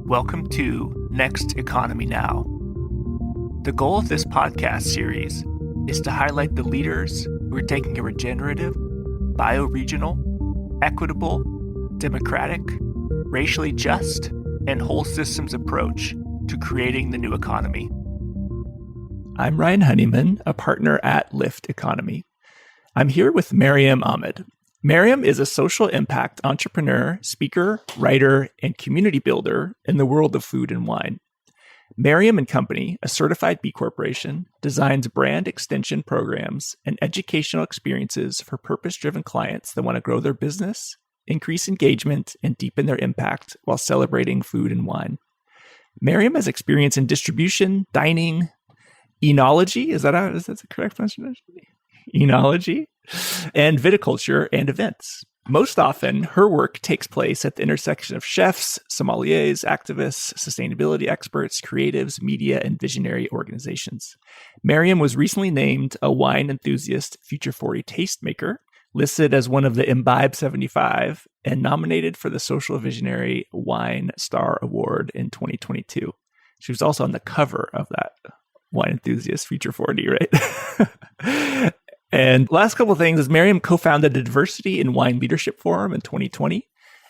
Welcome to Next Economy Now. The goal of this podcast series is to highlight the leaders who are taking a regenerative, bioregional, equitable, democratic, racially just, and whole systems approach to creating the new economy. I'm Ryan Honeyman, a partner at Lift Economy. I'm here with Maryam Ahmed. Maryam is a social impact entrepreneur, speaker, writer, and community builder in the world of food and wine. Maryam and Company, a certified B Corporation, designs brand extension programs and educational experiences for purpose-driven clients that want to grow their business, increase engagement, and deepen their impact while celebrating food and wine. Maryam has experience in distribution, dining, enology, is that the correct pronunciation? Enology, and viticulture and events. Most often, her work takes place at the intersection of chefs, sommeliers, activists, sustainability experts, creatives, media, and visionary organizations. Maryam was recently named a Wine Enthusiast Future 40 Tastemaker, listed as one of the Imbibe 75, and nominated for the Social Visionary Wine Star Award in 2022. She was also on the cover of that Wine Enthusiast Future 40, right? And last couple of things is Maryam co-founded the Diversity in Wine Leadership Forum in 2020.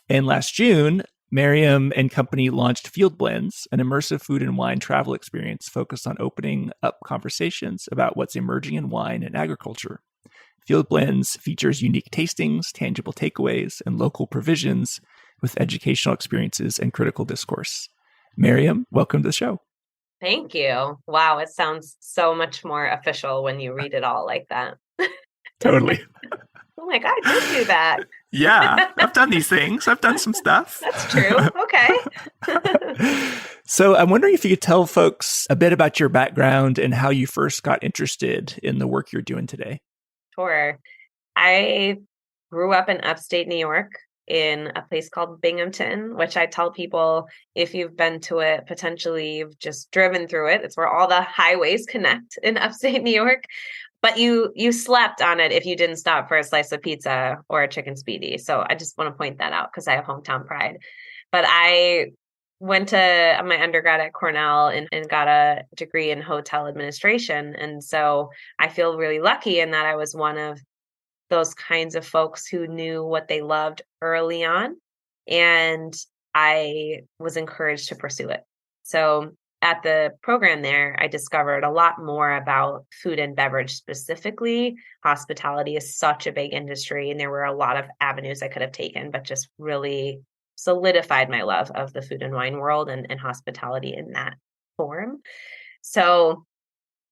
And last June, Maryam and Company launched Field Blends, an immersive food and wine travel experience focused on opening up conversations about what's emerging in wine and agriculture. Field Blends features unique tastings, tangible takeaways, and local provisions with educational experiences and critical discourse. Maryam, welcome to the show. Thank you. Wow, it sounds so much more official when you read it all like that. Totally. Oh my God, I did do that. Yeah, I've done these things. I've done some stuff. That's true. Okay. So I'm wondering if you could tell folks a bit about your background and how you first got interested in the work you're doing today. Sure. I grew up in upstate New York in a place called Binghamton, which I tell people, if you've been to it, potentially you've just driven through it. It's where all the highways connect in upstate New York. But you slept on it if you didn't stop for a slice of pizza or a chicken speedy. So I just want to point that out because I have hometown pride. But I went to my undergrad at Cornell and got a degree in hotel administration. And so I feel really lucky in that I was one of those kinds of folks who knew what they loved early on. And I was encouraged to pursue it. So at the program there, I discovered a lot more about food and beverage specifically. Hospitality is such a big industry, and there were a lot of avenues I could have taken, but just really solidified my love of the food and wine world and hospitality in that form. So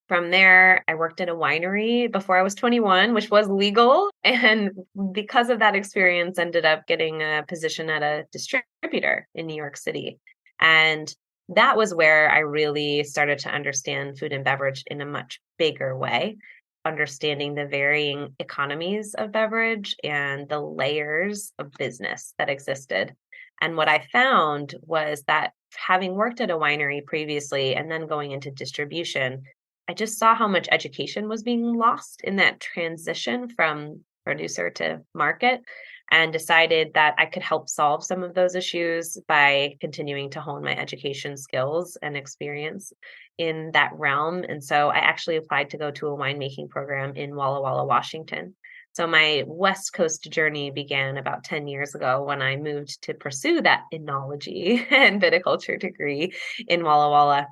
from there, I worked at a winery before I was 21, which was legal. And because of that experience, ended up getting a position at a distributor in New York City. And that was where I really started to understand food and beverage in a much bigger way, understanding the varying economies of beverage and the layers of business that existed. And what I found was that having worked at a winery previously and then going into distribution, I just saw how much education was being lost in that transition from producer to market, and decided that I could help solve some of those issues by continuing to hone my education skills and experience in that realm. And so I actually applied to go to a winemaking program in Walla Walla, Washington. So my West Coast journey began about 10 years ago when I moved to pursue that enology and viticulture degree in Walla Walla.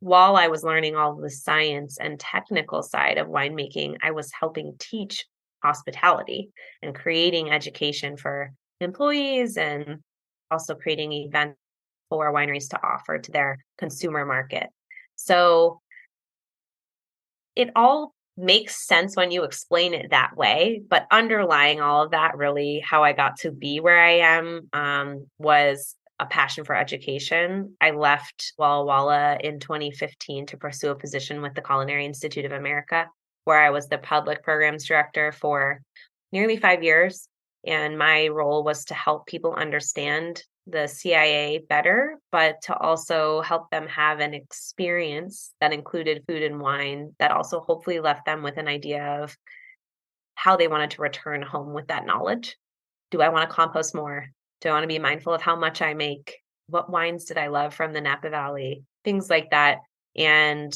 While I was learning all of the science and technical side of winemaking, I was helping teach hospitality and creating education for employees and also creating events for wineries to offer to their consumer market. So it all makes sense when you explain it that way, but underlying all of that, really how I got to be where I am was a passion for education. I left Walla Walla in 2015 to pursue a position with the Culinary Institute of America, where I was the public programs director for nearly 5 years. And my role was to help people understand the CIA better, but to also help them have an experience that included food and wine that also hopefully left them with an idea of how they wanted to return home with that knowledge. Do I want to compost more? Do I want to be mindful of how much I make? what wines did I love from the Napa Valley, things like that. And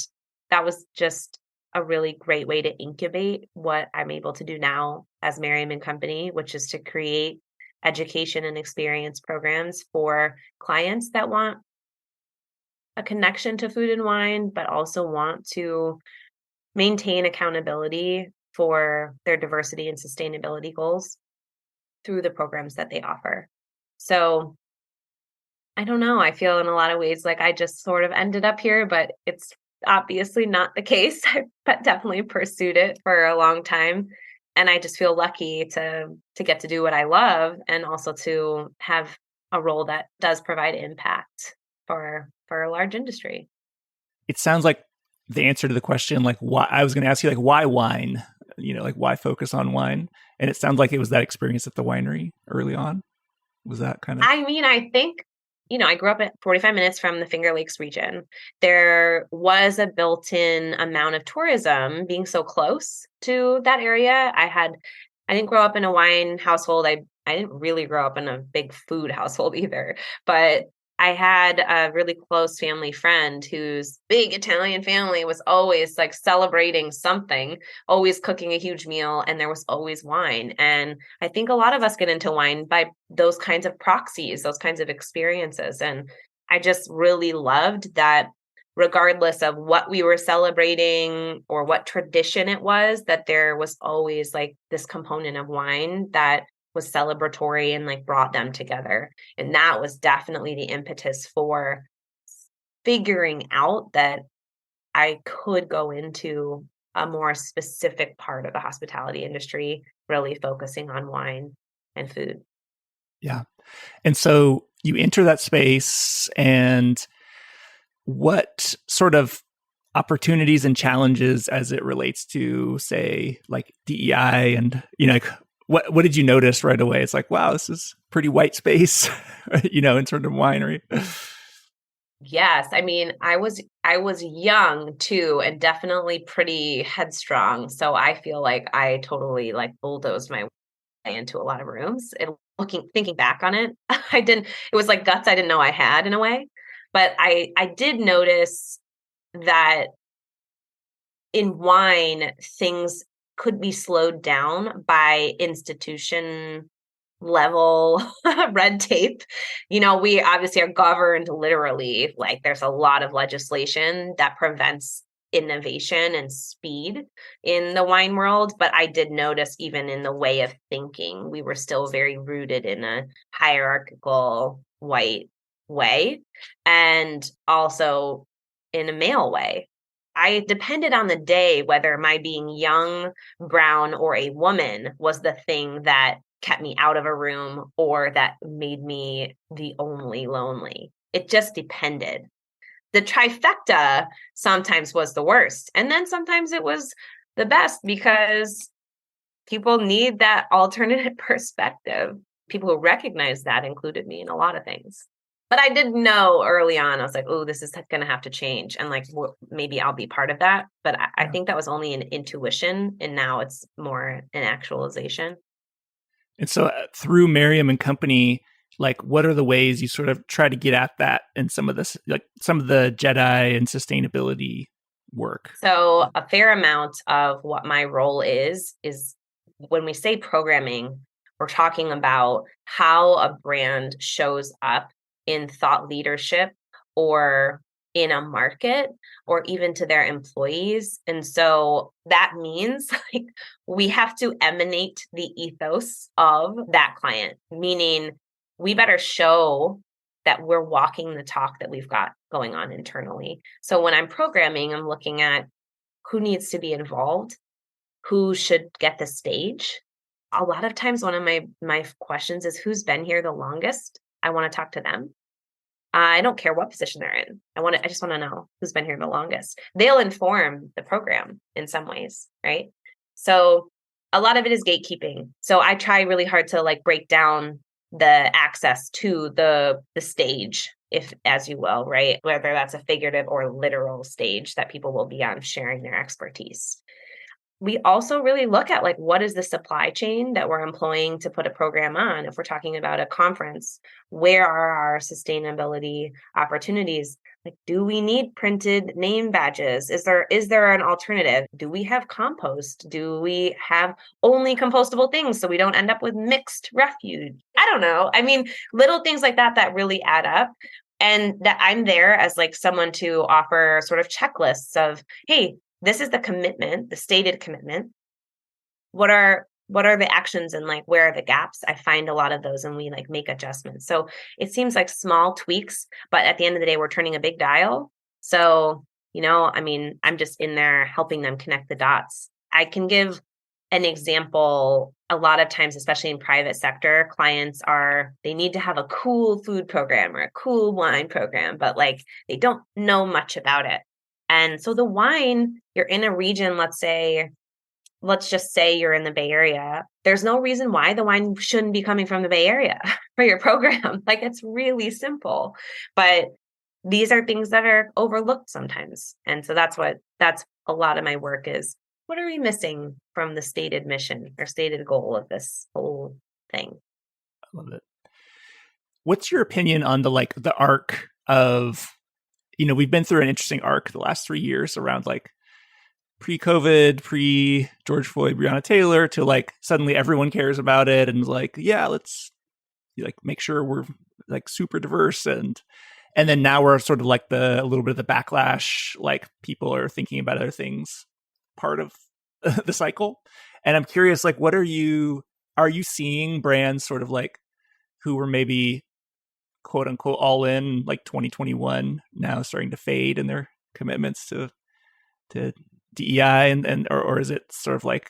that was just a really great way to incubate what I'm able to do now as Maryam and Company, which is to create education and experience programs for clients that want a connection to food and wine, but also want to maintain accountability for their diversity and sustainability goals through the programs that they offer. So I don't know. I feel in a lot of ways like I just sort of ended up here, but it's obviously not the case. I definitely pursued it for a long time. And I just feel lucky to get to do what I love and also to have a role that does provide impact for a large industry. It sounds like the answer to the question, like why I was going to ask you, like why wine? Like why focus on wine? And it sounds like it was that experience at the winery early on. Was that kind of? I mean, I think, I grew up at 45 minutes from the Finger Lakes region. There was a built-in amount of tourism being so close to that area. I didn't grow up in a wine household. I didn't really grow up in a big food household either, but I had a really close family friend whose big Italian family was always like celebrating something, always cooking a huge meal, and there was always wine. And I think a lot of us get into wine by those kinds of proxies, those kinds of experiences. And I just really loved that regardless of what we were celebrating or what tradition it was, that there was always like this component of wine that was celebratory and like brought them together. And that was definitely the impetus for figuring out that I could go into a more specific part of the hospitality industry, really focusing on wine and food. Yeah. And so you enter that space, and what sort of opportunities and challenges as it relates to, say, like DEI and, like, what did you notice right away? It's like, wow, this is pretty white space, in sort of winery. Yes, I mean, I was young too, and definitely pretty headstrong. So I feel like I totally like bulldozed my way into a lot of rooms. And thinking back on it, it was like guts I didn't know I had in a way. But I did notice that in wine, things could be slowed down by institution level red tape. We obviously are governed literally, like there's a lot of legislation that prevents innovation and speed in the wine world. But I did notice even in the way of thinking, we were still very rooted in a hierarchical white way and also in a male way. I depended on the day whether my being young, brown, or a woman was the thing that kept me out of a room or that made me the only lonely. It just depended. The trifecta sometimes was the worst. And then sometimes it was the best because people need that alternate perspective. People who recognize that included me in a lot of things. But I did know early on, I was like, oh, this is going to have to change. And like, maybe I'll be part of that. But I think that was only an intuition. And now it's more an actualization. And so through Maryam and Company, like what are the ways you sort of try to get at that and some of this, like some of the Jedi and sustainability work? So a fair amount of what my role is when we say programming, we're talking about how a brand shows up in thought leadership or in a market or even to their employees. And so that means like we have to emanate the ethos of that client, meaning we better show that we're walking the talk that we've got going on internally. So when I'm programming, I'm looking at who needs to be involved, who should get the stage. A lot of times one of my questions is who's been here the longest. I want to talk to them. I don't care what position they're in. I just want to know who's been here the longest. They'll inform the program in some ways, right? So a lot of it is gatekeeping. So I try really hard to like break down the access to the stage, if as you will, right? Whether that's a figurative or literal stage that people will be on sharing their expertise. we also really look at like, what is the supply chain that we're employing to put a program on? If we're talking about a conference, where are our sustainability opportunities? Like, do we need printed name badges? Is there an alternative? Do we have compost? Do we have only compostable things so we don't end up with mixed refuge? I don't know. I mean, little things like that that really add up. And that I'm there as like someone to offer sort of checklists of, hey, this is the commitment, the stated commitment. What are the actions and like where are the gaps? I find a lot of those and we like make adjustments. So it seems like small tweaks, but at the end of the day, we're turning a big dial. So, I mean, I'm just in there helping them connect the dots. I can give an example. A lot of times, especially in private sector, clients they need to have a cool food program or a cool wine program, but like they don't know much about it. And so the wine, you're in a region, let's just say you're in the Bay Area. There's no reason why the wine shouldn't be coming from the Bay Area for your program. Like, it's really simple, but these are things that are overlooked sometimes. And so that's a lot of my work is, what are we missing from the stated mission or stated goal of this whole thing? I love it. What's your opinion on the arc of, we've been through an interesting arc the last 3 years around like pre-COVID, pre-George Floyd, Breonna Taylor to like suddenly everyone cares about it and like, yeah, let's like make sure we're like super diverse and then now we're sort of like a little bit of the backlash, like people are thinking about other things, part of the cycle. And I'm curious, like, are you seeing brands sort of like who were maybe quote unquote all in like 2021 now starting to fade in their commitments to DEI or is it sort of like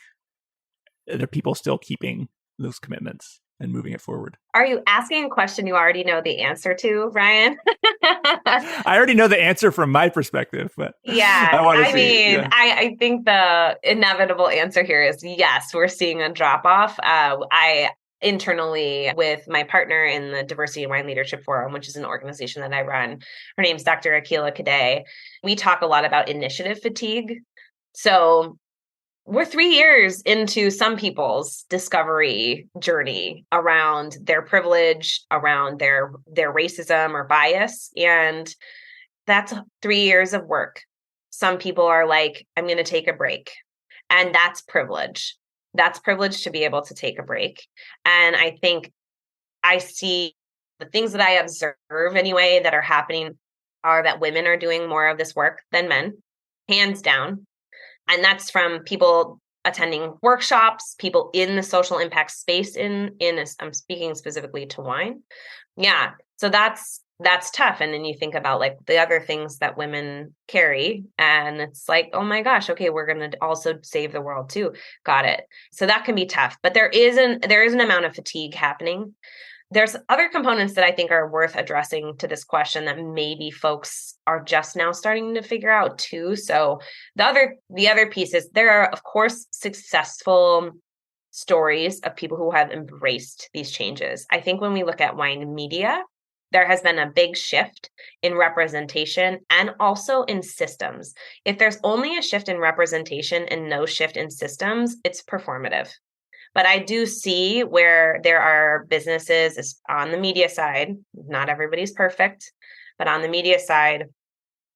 are people still keeping those commitments and moving it forward? Are you asking a question you already know the answer to, Ryan? I already know the answer from my perspective, but yeah, I think the inevitable answer here is yes, we're seeing a drop off. I internally with my partner in the Diversity and Wine Leadership Forum, which is an organization that I run. Her name's Dr. Akila Kadei. We talk a lot about initiative fatigue. So we're 3 years into some people's discovery journey around their privilege, around their racism or bias. And that's 3 years of work. Some people are like, I'm going to take a break. And that's privilege. That's privilege to be able to take a break. And I think I see the things that I observe anyway that are happening are that women are doing more of this work than men, hands down. And that's from people attending workshops, people in the social impact space I'm speaking specifically to wine. Yeah. So that's tough. And then you think about like the other things that women carry and it's like, oh my gosh, okay, we're going to also save the world too. Got it. So that can be tough, but there is an amount of fatigue happening. There's other components that I think are worth addressing to this question that maybe folks are just now starting to figure out too. So the other piece is there are, of course, successful stories of people who have embraced these changes. I think when we look at wine media, there has been a big shift in representation and also in systems. If there's only a shift in representation and no shift in systems, it's performative. But I do see where there are businesses on the media side, not everybody's perfect, but on the media side,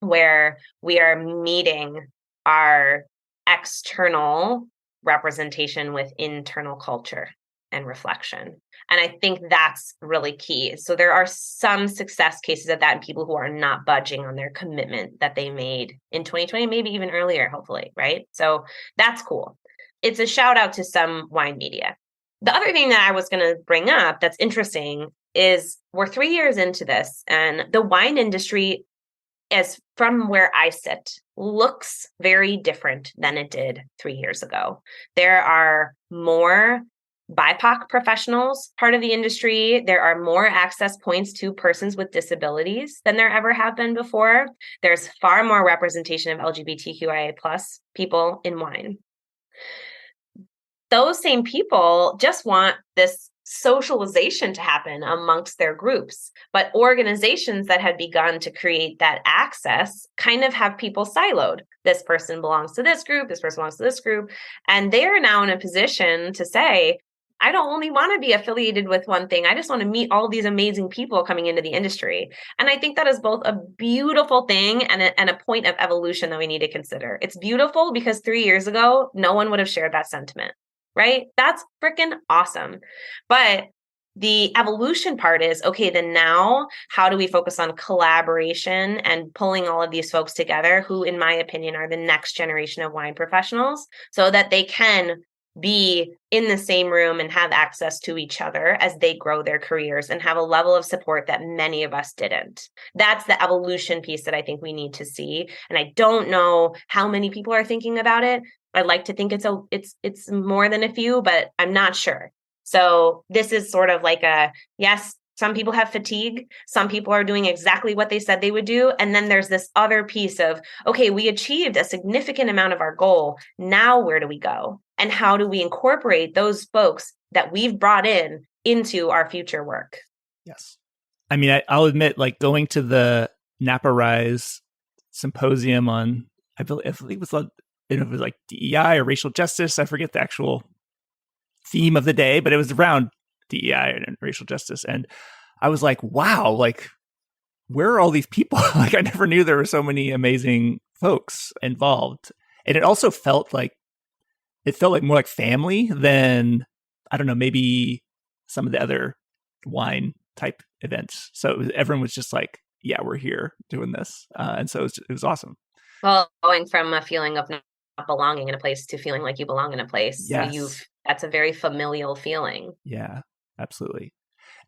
where we are meeting our external representation with internal culture and reflection. And I think that's really key. So there are some success cases of that and people who are not budging on their commitment that they made in 2020, maybe even earlier, hopefully, right? So that's cool. It's a shout out to some wine media. The other thing that I was going to bring up that's interesting is we're 3 years into this and the wine industry, as from where I sit, looks very different than it did 3 years ago. There are more BIPOC professionals part of the industry. There are more access points to persons with disabilities than there ever have been before. There's far more representation of LGBTQIA+ people in wine. Those same people just want this socialization to happen amongst their groups. But organizations that had begun to create that access kind of have people siloed. This person belongs to this group, this person belongs to this group. And they're now in a position to say, I don't only want to be affiliated with one thing. I just want to meet all these amazing people coming into the industry. And I think that is both a beautiful thing and a point of evolution that we need to consider. It's beautiful because 3 years ago, no one would have shared that sentiment, right? That's freaking awesome. But the evolution part is, okay, then now how do we focus on collaboration and pulling all of these folks together who, in my opinion, are the next generation of wine professionals so that they can be in the same room and have access to each other as they grow their careers and have a level of support that many of us didn't. That's the evolution piece that I think we need to see. And I don't know how many people are thinking about it. I'd like to think it's more than a few, but I'm not sure. So this is sort of like yes, some people have fatigue. Some people are doing exactly what they said they would do. And then there's this other piece of, okay, we achieved a significant amount of our goal. Now, where do we go? And how do we incorporate those folks that we've brought in into our future work? Yes. I mean, I'll admit, like going to the Napa Rise symposium on, I believe it was like DEI or racial justice. I forget the actual theme of the day, but it was around DEI and racial justice. And I was like, wow, like, where are all these people? Like, I never knew there were so many amazing folks involved. And it also felt like more like family than, I don't know, maybe some of the other wine type events. So everyone was just like, yeah, we're here doing this. And so it was awesome. Well, going from a feeling of not belonging in a place to feeling like you belong in a place. Yes. That's a very familial feeling. Yeah, absolutely.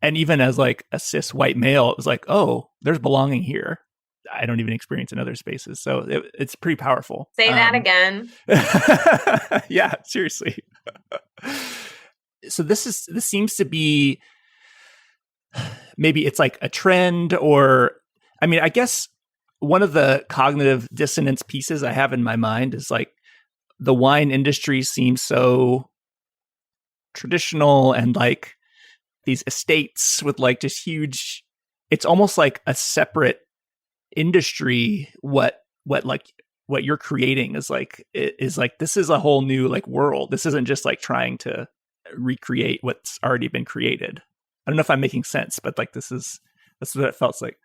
And even as like a cis white male, it was like, oh, there's belonging here. I don't even experience in other spaces. So it's pretty powerful. Say that again. Yeah, seriously. So this seems to be, maybe it's like a trend, or, I mean, I guess one of the cognitive dissonance pieces I have in my mind is like the wine industry seems so traditional and like these estates with like just huge, it's almost like a separate industry. What you're creating is like this is a whole new like world. This isn't just like trying to recreate what's already been created. I don't know if I'm making sense, but like that's what it felt like.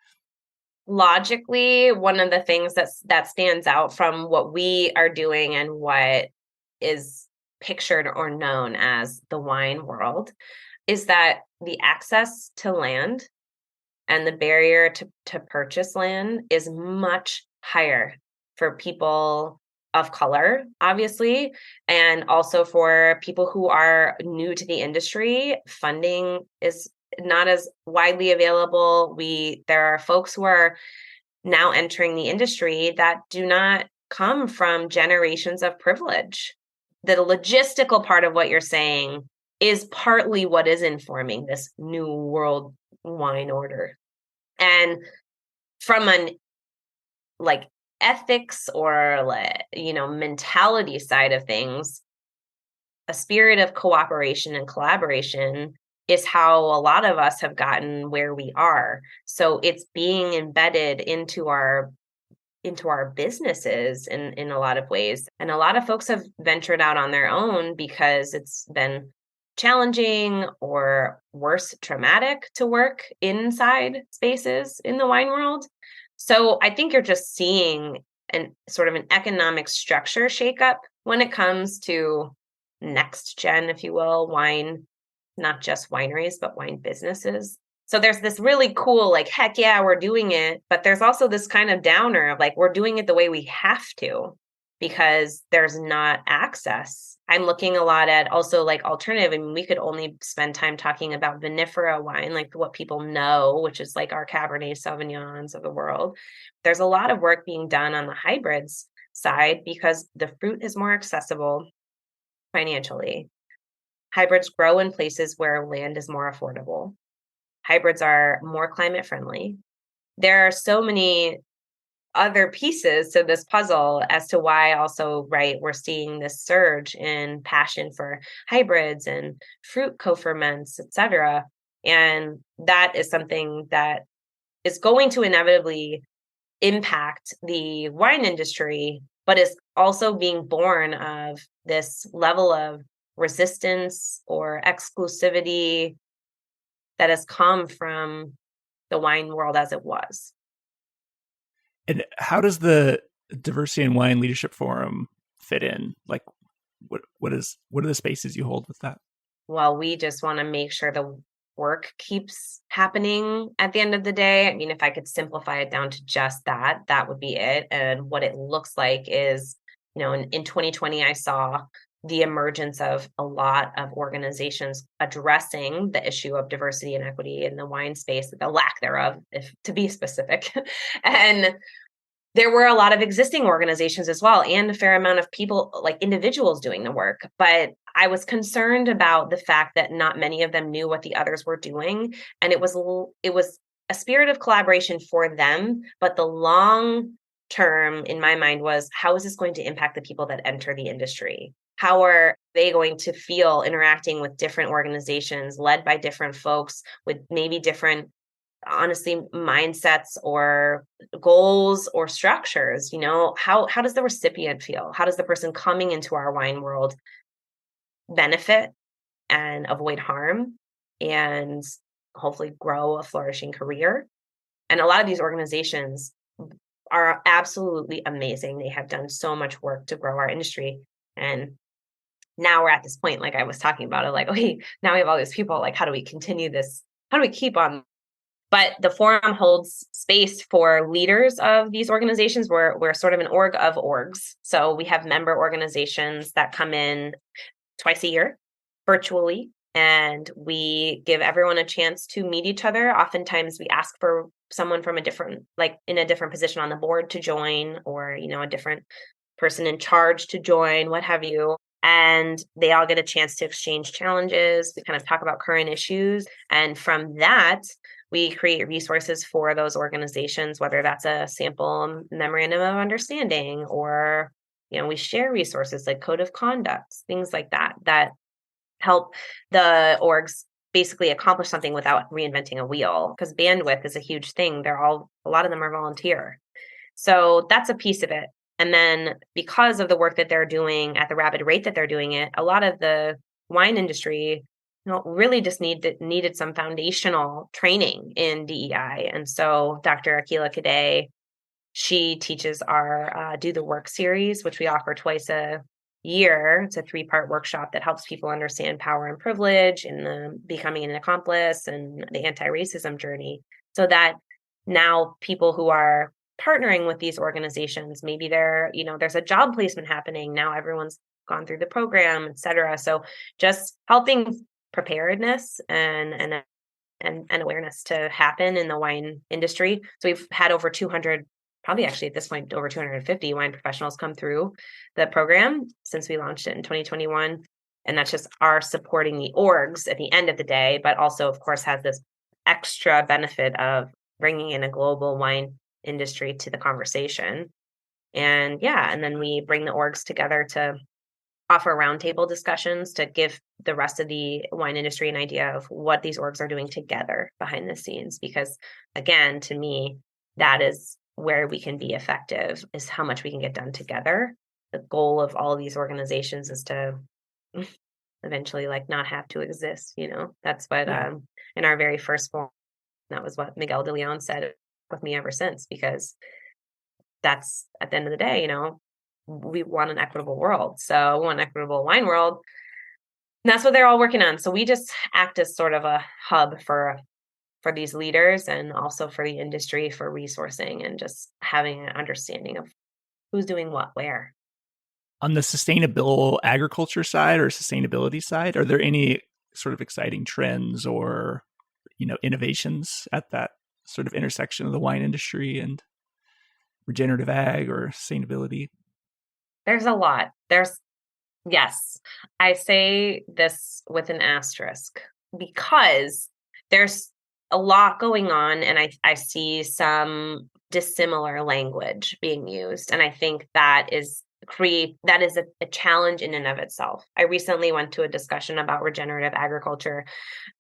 Logically, one of the things that stands out from what we are doing and what is pictured or known as the wine world is that the access to land and the barrier to purchase land is much higher for people of color, obviously, and also for people who are new to the industry. Funding is not as widely available. There are folks who are now entering the industry that do not come from generations of privilege. The logistical part of what you're saying is partly what is informing this new world wine order. And from an like ethics or mentality side of things, a spirit of cooperation and collaboration is how a lot of us have gotten where we are. So it's being embedded into our businesses in a lot of ways. And a lot of folks have ventured out on their own because it's been challenging or worse, traumatic to work inside spaces in the wine world. So I think you're just seeing an economic structure shakeup when it comes to next gen, if you will, wine, not just wineries, but wine businesses. So there's this really cool, like, heck yeah, we're doing it. But there's also this kind of downer of like, we're doing it the way we have to because there's not access. I'm looking a lot at also like alternative. I mean, we could only spend time talking about vinifera wine, like what people know, which is like our Cabernet Sauvignons of the world. There's a lot of work being done on the hybrids side because the fruit is more accessible financially. Hybrids grow in places where land is more affordable. Hybrids are more climate friendly. There are so many other pieces to this puzzle as to why also, right, we're seeing this surge in passion for hybrids and fruit co-ferments, et cetera. And that is something that is going to inevitably impact the wine industry, but is also being born of this level of resistance or exclusivity that has come from the wine world as it was. And how does the Diversity in Wine Leadership Forum fit in? Like, what are the spaces you hold with that? Well, we just want to make sure the work keeps happening at the end of the day. I mean, if I could simplify it down to just that, that would be it. And what it looks like is, in 2020, I saw the emergence of a lot of organizations addressing the issue of diversity and equity in the wine space, the lack thereof, if to be specific. And there were a lot of existing organizations as well, and a fair amount of people, like individuals, doing the work. But I was concerned about the fact that not many of them knew what the others were doing. And it was a spirit of collaboration for them. But the long term in my mind was, how is this going to impact the people that enter the industry? How are they going to feel interacting with different organizations led by different folks with maybe different, honestly, mindsets or goals or structures? How does the recipient feel? How does the person coming into our wine world benefit and avoid harm and hopefully grow a flourishing career? And a lot of these organizations are absolutely amazing. They have done so much work to grow our industry. And now we're at this point, like I was talking about it, like, okay, now we have all these people, like, how do we continue this? How do we keep on? But the forum holds space for leaders of these organizations. We're sort of an org of orgs. So we have member organizations that come in twice a year virtually, and we give everyone a chance to meet each other. Oftentimes we ask for someone from in a different position on the board to join, or, a different person in charge to join, what have you. And they all get a chance to exchange challenges. We kind of talk about current issues. And from that, we create resources for those organizations, whether that's a sample memorandum of understanding, or, we share resources like code of conduct, things like that, that help the orgs basically accomplish something without reinventing a wheel, because bandwidth is a huge thing. A lot of them are volunteer. So that's a piece of it. And then because of the work that they're doing at the rapid rate that they're doing it, a lot of the wine industry really just needed some foundational training in DEI. And so Dr. Akila Kadei, she teaches our Do the Work series, which we offer twice a year. It's a 3-part workshop that helps people understand power and privilege and the becoming an accomplice and the anti-racism journey, so that now people who are partnering with these organizations, maybe there's a job placement happening. Now everyone's gone through the program, et cetera. So just helping preparedness and awareness to happen in the wine industry. So we've had over 200, probably actually at this point, over 250 wine professionals come through the program since we launched it in 2021. And that's just our supporting the orgs at the end of the day, but also, of course, has this extra benefit of bringing in a global wine industry to the conversation. And then we bring the orgs together to offer roundtable discussions to give the rest of the wine industry an idea of what these orgs are doing together behind the scenes. Because again, to me, that is where we can be effective, is how much we can get done together. The goal of all of these organizations is to eventually not have to exist. That's what in our very first form, that was what Miguel de Leon said with me ever since, because that's, at the end of the day, we want an equitable world. So we want an equitable wine world. And that's what they're all working on. So we just act as sort of a hub for these leaders, and also for the industry, for resourcing and just having an understanding of who's doing what where. On the sustainable agriculture side or sustainability side, are there any sort of exciting trends or, innovations at that sort of intersection of the wine industry and regenerative ag or sustainability? There's a lot. Yes, I say this with an asterisk, because there's a lot going on, and I see some dissimilar language being used. And I think that is a challenge in and of itself. I recently went to a discussion about regenerative agriculture,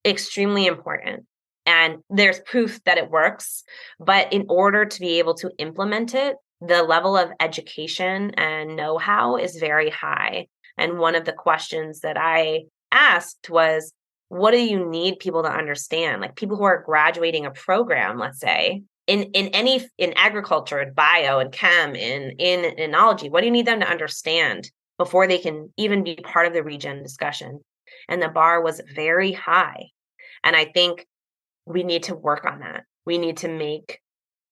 extremely important. And there's proof that it works. But in order to be able to implement it, the level of education and know-how is very high. And one of the questions that I asked was, what do you need people to understand? Like people who are graduating a program, let's say, in agriculture, in bio, in chem, in enology, what do you need them to understand before they can even be part of the regen discussion? And the bar was very high. And I think we need to work on that. We need to make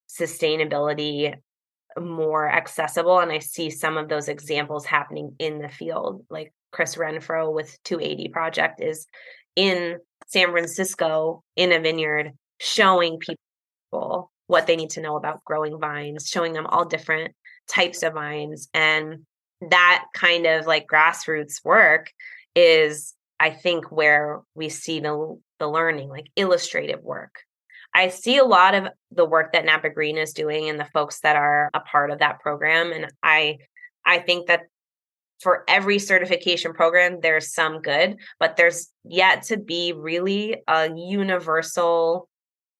sustainability more accessible. And I see some of those examples happening in the field. Like Chris Renfro with 280 Project is in San Francisco in a vineyard showing people what they need to know about growing vines, showing them all different types of vines. And that kind of like grassroots work is, I think, where we see the learning, like illustrative work. I see a lot of the work that Napa Green is doing and the folks that are a part of that program. And I think that for every certification program, there's some good, but there's yet to be really a universal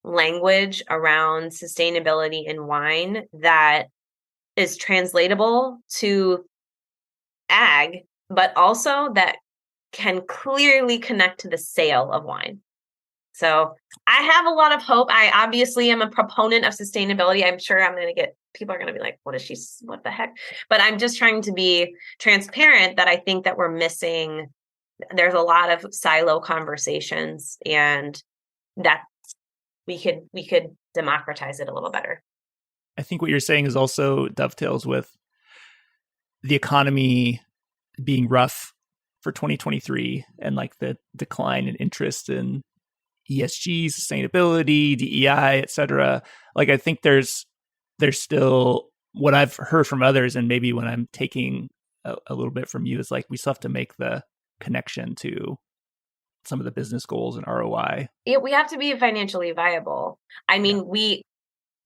language around sustainability in wine that is translatable to ag, but also that can clearly connect to the sale of wine. So I have a lot of hope. I obviously am a proponent of sustainability. I'm sure I'm going to get, people are going to be like, what the heck? But I'm just trying to be transparent that I think that we're missing, there's a lot of silo conversations and that we could democratize it a little better. I think what you're saying is also dovetails with the economy being rough for 2023 and like the decline in interest in ESG, sustainability, DEI, et cetera. Like, I think there's still what I've heard from others, and maybe when I'm taking a little bit from you, is like we still have to make the connection to some of the business goals and ROI. Yeah, we have to be financially viable. I mean, we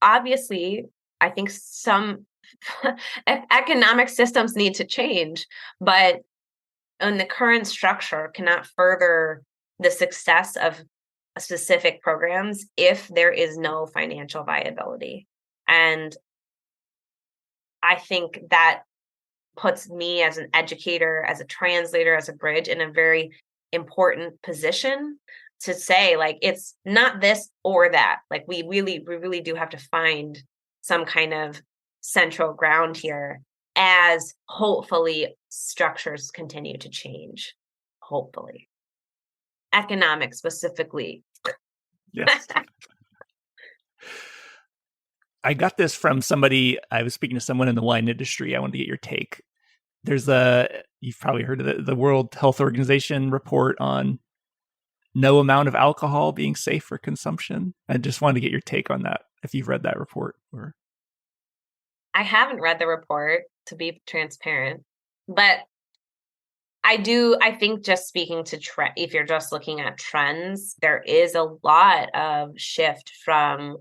obviously, I think some economic systems need to change, but in the current structure cannot further the success of specific programs if there is no financial viability. And I think that puts me as an educator, as a translator, as a bridge in a very important position to say, like, it's not this or that. Like, we really do have to find some kind of central ground here as hopefully structures continue to change. Hopefully. Economics specifically. Yes. I got this from somebody. I was speaking to someone in the wine industry. I wanted to get your take. There's you've probably heard of the World Health Organization report on no amount of alcohol being safe for consumption. I just wanted to get your take on that, if you've read that report. Or I haven't read the report, to be transparent, but I think just speaking to if you're just looking at trends, there is a lot of shift from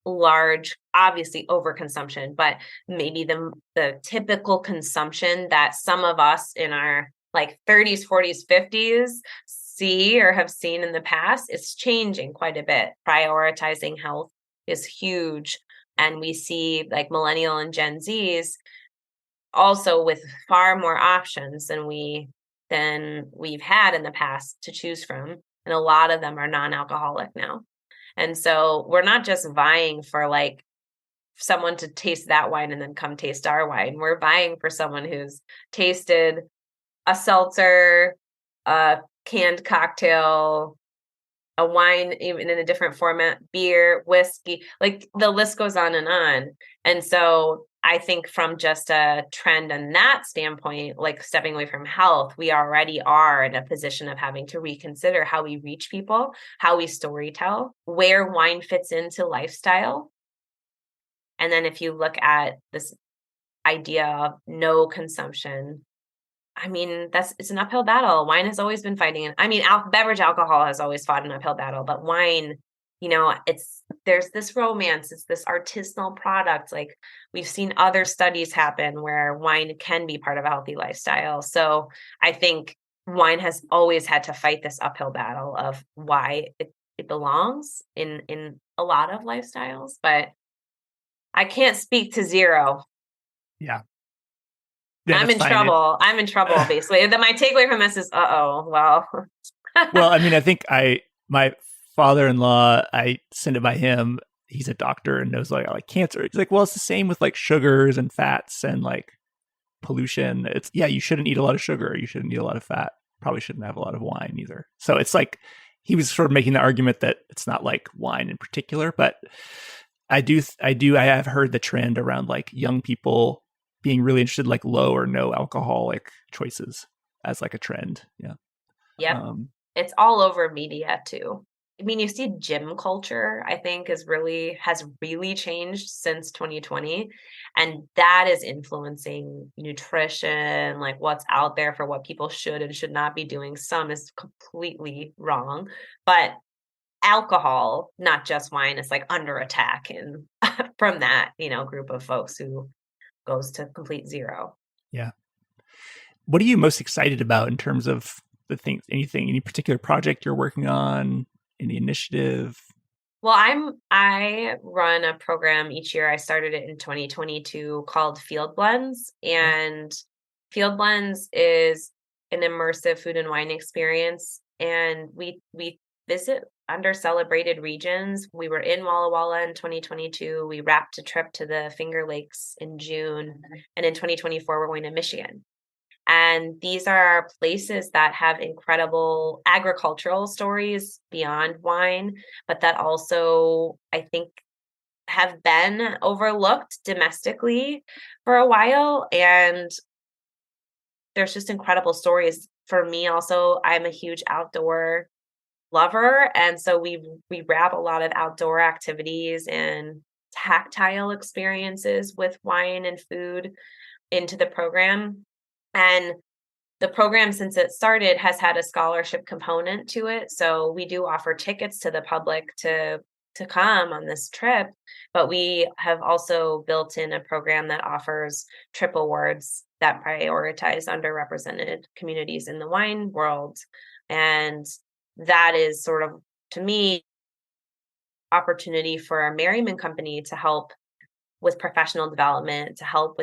large, obviously overconsumption, but maybe the typical consumption that some of us in our like 30s, 40s, 50s see or have seen in the past is changing quite a bit. Prioritizing health is huge. And we see like millennial and Gen Zs also with far more options than we've had in the past to choose from. And a lot of them are non-alcoholic now. And so we're not just vying for like someone to taste that wine and then come taste our wine. We're vying for someone who's tasted a seltzer, a canned cocktail, a wine, even in a different format, beer, whiskey, like the list goes on and on. And so I think from just a trend on that standpoint, like stepping away from health, we already are in a position of having to reconsider how we reach people, how we storytell, where wine fits into lifestyle. And then if you look at this idea of no consumption, I mean, it's an uphill battle. Wine has always been fighting. Beverage alcohol has always fought an uphill battle, but wine there's this romance, it's this artisanal product. Like, we've seen other studies happen where wine can be part of a healthy lifestyle. So I think wine has always had to fight this uphill battle of why it belongs in a lot of lifestyles, but I can't speak to zero. Yeah. Yeah, I'm that's in fine. trouble. I'm in trouble, basically. My takeaway from this is, well. Well, I mean, I think my father-in-law, I send it by him. He's a doctor and knows like cancer. He's like, well, it's the same with like sugars and fats and like pollution. It's you shouldn't eat a lot of sugar. You shouldn't eat a lot of fat. Probably shouldn't have a lot of wine either. So it's like he was sort of making the argument that it's not like wine in particular, but I have heard the trend around like young people being really interested in like low or no alcoholic choices as like a trend. Yeah. Yep. It's all over media too. I mean, you see gym culture, I think, has really changed since 2020. And that is influencing nutrition, like what's out there for what people should and should not be doing. Some is completely wrong. But alcohol, not just wine, is like under attack and from that, group of folks who goes to complete zero. Yeah. What are you most excited about in terms of the things, any particular project you're working on, any initiative? Well, I run a program each year. I started it in 2022 called Field Blends, and Field Blends is an immersive food and wine experience. And we visit under celebrated regions. We were in Walla Walla in 2022. We wrapped a trip to the Finger Lakes in June, and in 2024 we're going to Michigan. And these are places that have incredible agricultural stories beyond wine, but that also, I think, have been overlooked domestically for a while. And there's just incredible stories. For me also, I'm a huge outdoor lover. And so we wrap a lot of outdoor activities and tactile experiences with wine and food into the program. And the program, since it started, has had a scholarship component to it. So we do offer tickets to the public to come on this trip, but we have also built in a program that offers trip awards that prioritize underrepresented communities in the wine world. And that is sort of, to me, opportunity for our Merriman company to help with professional development, to help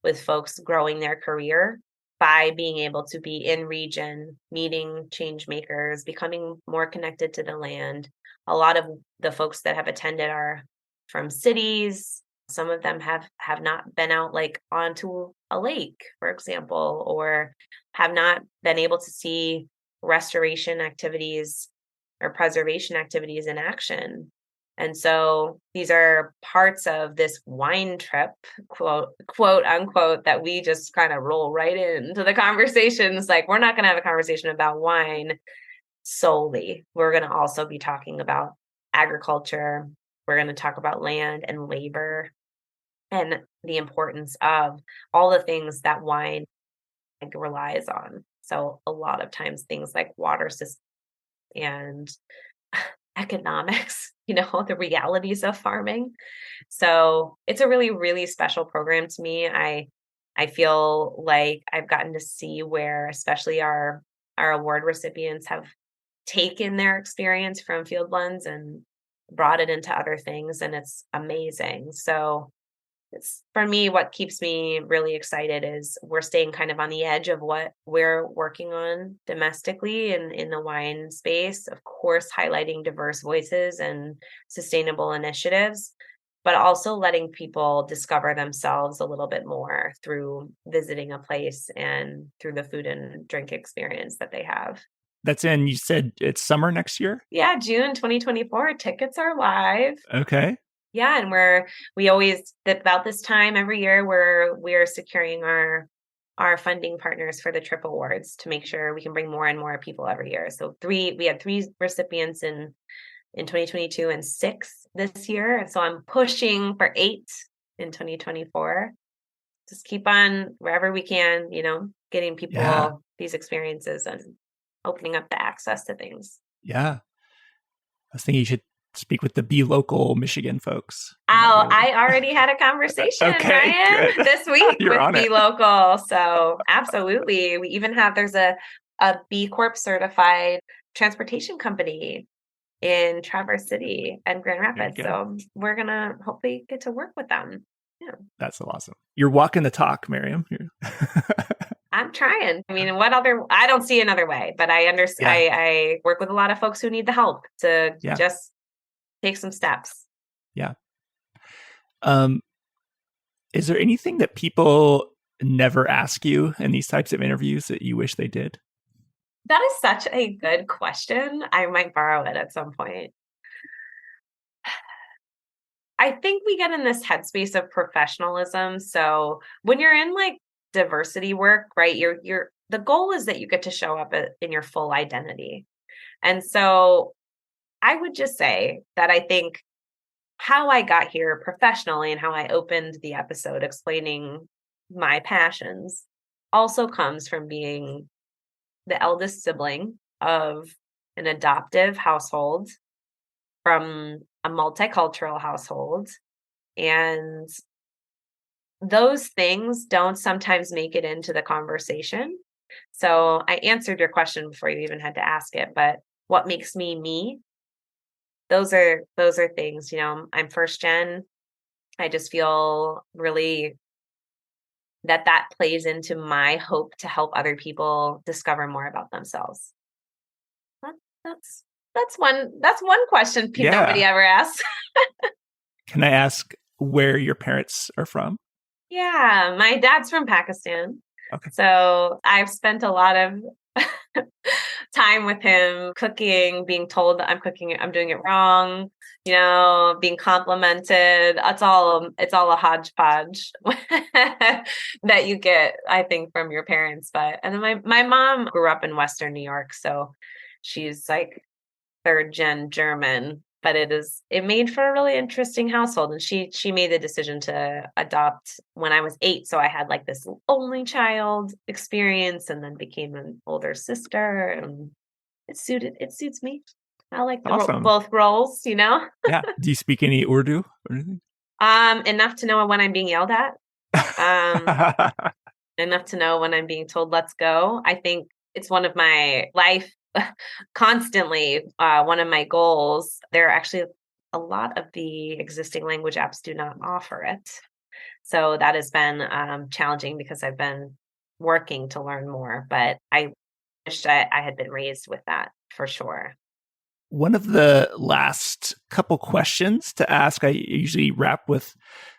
with folks growing their career by being able to be in region, meeting change makers, becoming more connected to the land. A lot of the folks that have attended are from cities. Some of them have not been out like onto a lake, for example, or have not been able to see restoration activities or preservation activities in action. And so these are parts of this wine trip, quote unquote, that we just kind of roll right into the conversations. Like, we're not going to have a conversation about wine solely. We're going to also be talking about agriculture. We're going to talk about land and labor and the importance of all the things that wine relies on. So a lot of times things like water systems and economics, the realities of farming. So it's a really, really special program to me. I feel like I've gotten to see where especially our award recipients have taken their experience from Field Blends and brought it into other things, and it's amazing. So it's, for me, what keeps me really excited is we're staying kind of on the edge of what we're working on domestically in the wine space, of course, highlighting diverse voices and sustainable initiatives, but also letting people discover themselves a little bit more through visiting a place and through the food and drink experience that they have. You said it's summer next year? Yeah, June 2024. Tickets are live. Okay. Yeah, and we always, about this time every year, we're securing our funding partners for the Trip Awards to make sure we can bring more and more people every year. So we had 3 recipients in 2022 and 6 this year. And so I'm pushing for 8 in 2024. Just keep on wherever we can, getting people these experiences and opening up the access to things. Yeah. I was thinking you should speak with the Be Local Michigan folks. Oh, I already had a conversation, Okay, Ryan, good. this week You're with on Be it. Local. So absolutely. We even have, there's a B Corp certified transportation company in Traverse City and Grand Very Rapids. good. So we're going to hopefully get to work with them. Yeah. That's awesome. You're walking the talk, Maryam. I'm trying. I mean, I don't see another way, but I understand. Yeah. I work with a lot of folks who need the help to Yeah. just take some steps. Yeah. Is there anything that people never ask you in these types of interviews that you wish they did? That is such a good question. I might borrow it at some point. I think we get in this headspace of professionalism. So when you're in like diversity work, right, you're the goal is that you get to show up in your full identity. And so I would just say that I think how I got here professionally and how I opened the episode explaining my passions also comes from being the eldest sibling of an adoptive household from a multicultural household. And those things don't sometimes make it into the conversation. So I answered your question before you even had to ask it, but what makes me me? Those are things, I'm first gen. I just feel really that plays into my hope to help other people discover more about themselves. That's one question nobody ever asks. Can I ask where your parents are from? Yeah, my dad's from Pakistan. Okay. So I've spent a lot of time with him cooking, being told that I'm doing it wrong, being complimented. It's all a hodgepodge that you get, I think, from your parents. And then my mom grew up in Western New York, so she's like third gen German, but it made for a really interesting household. And she made the decision to adopt when I was 8. So I had like this only child experience and then became an older sister, and it suits me. I like both roles, Yeah. Do you speak any Urdu or anything? Enough to know when I'm being yelled at. Enough to know when I'm being told, let's go. I think it's one of my life constantly one of my goals. There are actually a lot of the existing language apps do not offer it. So that has been challenging because I've been working to learn more, but I wish I had been raised with that for sure. One of the last couple questions to ask, I usually wrap with,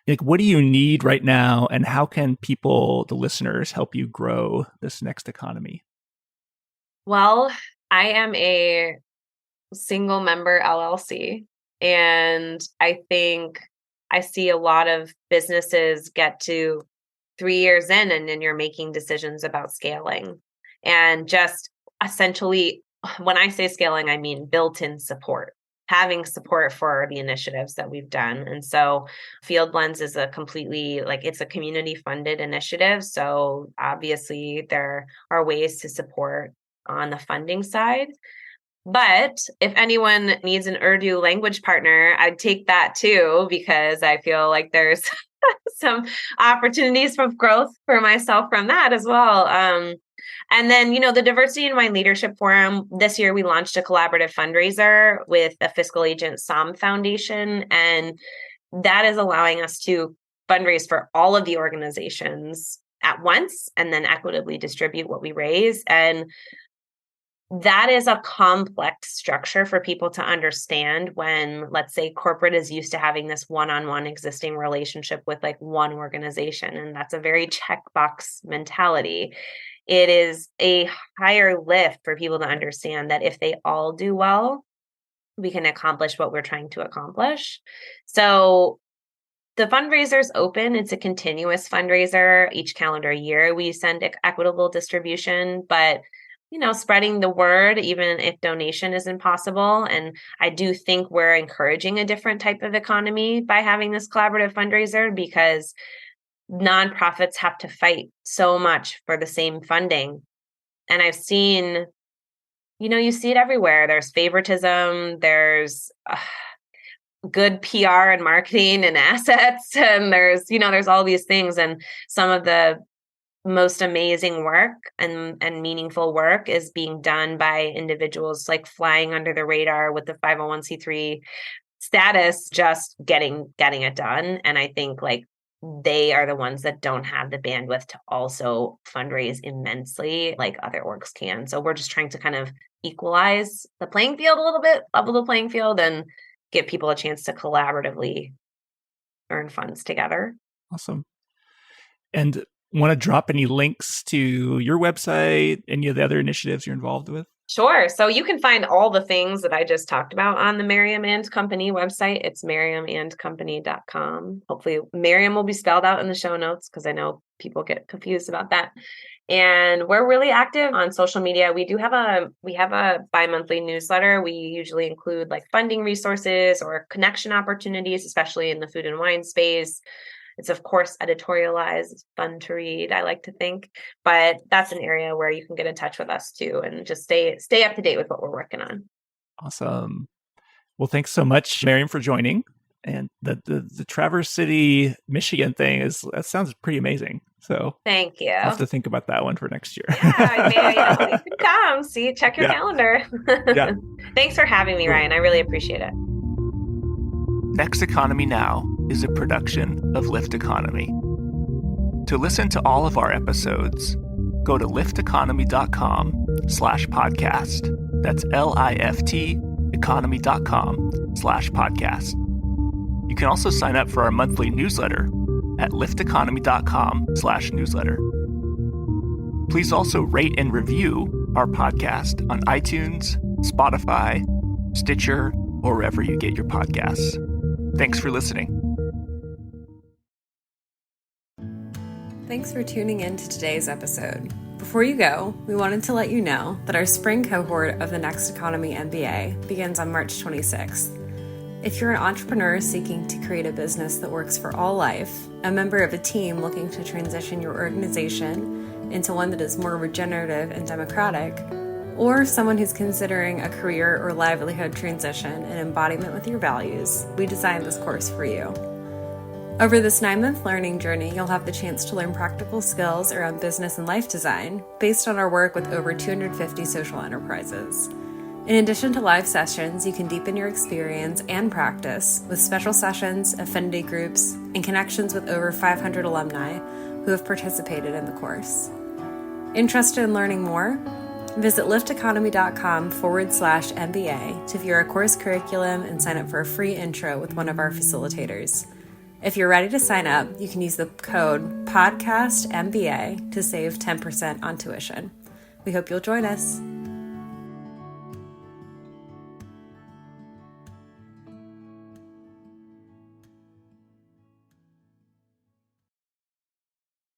like, what do you need right now? And how can people, the listeners, help you grow this next economy? Well, I am a single member LLC, and I think I see a lot of businesses get to 3 years in and then you're making decisions about scaling. And just essentially, when I say scaling, I mean built-in support, having support for the initiatives that we've done. And so Field Blends is it's a community funded initiative. So obviously there are ways to support on the funding side. But if anyone needs an Urdu language partner, I'd take that too, because I feel like there's some opportunities for growth for myself from that as well. And then, the Diversity in Wine Leadership Forum, this year we launched a collaborative fundraiser with the fiscal agent SOM Foundation. And that is allowing us to fundraise for all of the organizations at once and then equitably distribute what we raise. And that is a complex structure for people to understand when, let's say, corporate is used to having this one-on-one existing relationship with like one organization. And that's a very checkbox mentality. It is a higher lift for people to understand that if they all do well, we can accomplish what we're trying to accomplish. So the fundraiser is open. It's a continuous fundraiser. Each calendar year, we send equitable distribution, but spreading the word, even if donation isn't possible. And I do think we're encouraging a different type of economy by having this collaborative fundraiser, because nonprofits have to fight so much for the same funding. And I've seen, you see it everywhere. There's favoritism. There's good PR and marketing and assets, and there's all these things, and some of the most amazing work and meaningful work is being done by individuals like flying under the radar with the 501c3 status, just getting it done. And I think like they are the ones that don't have the bandwidth to also fundraise immensely like other orgs can. So we're just trying to kind of equalize the playing field a little bit, level the playing field, and give people a chance to collaboratively earn funds together. Awesome. And want to drop any links to your website, any of the other initiatives you're involved with? Sure. So you can find all the things that I just talked about on the Maryam and Company website. It's maryamandcompany.com. Hopefully Maryam will be spelled out in the show notes because I know people get confused about that. And we're really active on social media. We have a bi-monthly newsletter. We usually include like funding resources or connection opportunities, especially in the food and wine space. It's, of course, editorialized. It's fun to read, I like to think. But that's an area where you can get in touch with us, too, and just stay up to date with what we're working on. Awesome. Well, thanks so much, Maryam, for joining. And the Traverse City, Michigan thing that sounds pretty amazing. So thank you. I'll have to think about that one for next year. Yeah, you can come. Check your calendar. Yeah. Thanks for having me, Ryan. I really appreciate it. Next Economy Now is a production of Lift Economy. To listen to all of our episodes, go to lifteconomy.com/podcast. That's LIFT economy.com/podcast. You can also sign up for our monthly newsletter at lifteconomy.com/newsletter. Please also rate and review our podcast on iTunes, Spotify, Stitcher, or wherever you get your podcasts. Thanks for listening. Thanks for tuning in to today's episode. Before you go, we wanted to let you know that our spring cohort of the Next Economy MBA begins on March 26th. If you're an entrepreneur seeking to create a business that works for all life, a member of a team looking to transition your organization into one that is more regenerative and democratic, or someone who's considering a career or livelihood transition and embodiment with your values, we designed this course for you. Over this 9-month learning journey, you'll have the chance to learn practical skills around business and life design based on our work with over 250 social enterprises. In addition to live sessions, you can deepen your experience and practice with special sessions, affinity groups, and connections with over 500 alumni who have participated in the course. Interested in learning more? Visit lifteconomy.com/MBA to view our course curriculum and sign up for a free intro with one of our facilitators. If you're ready to sign up, you can use the code PODCASTMBA to save 10% on tuition. We hope you'll join us.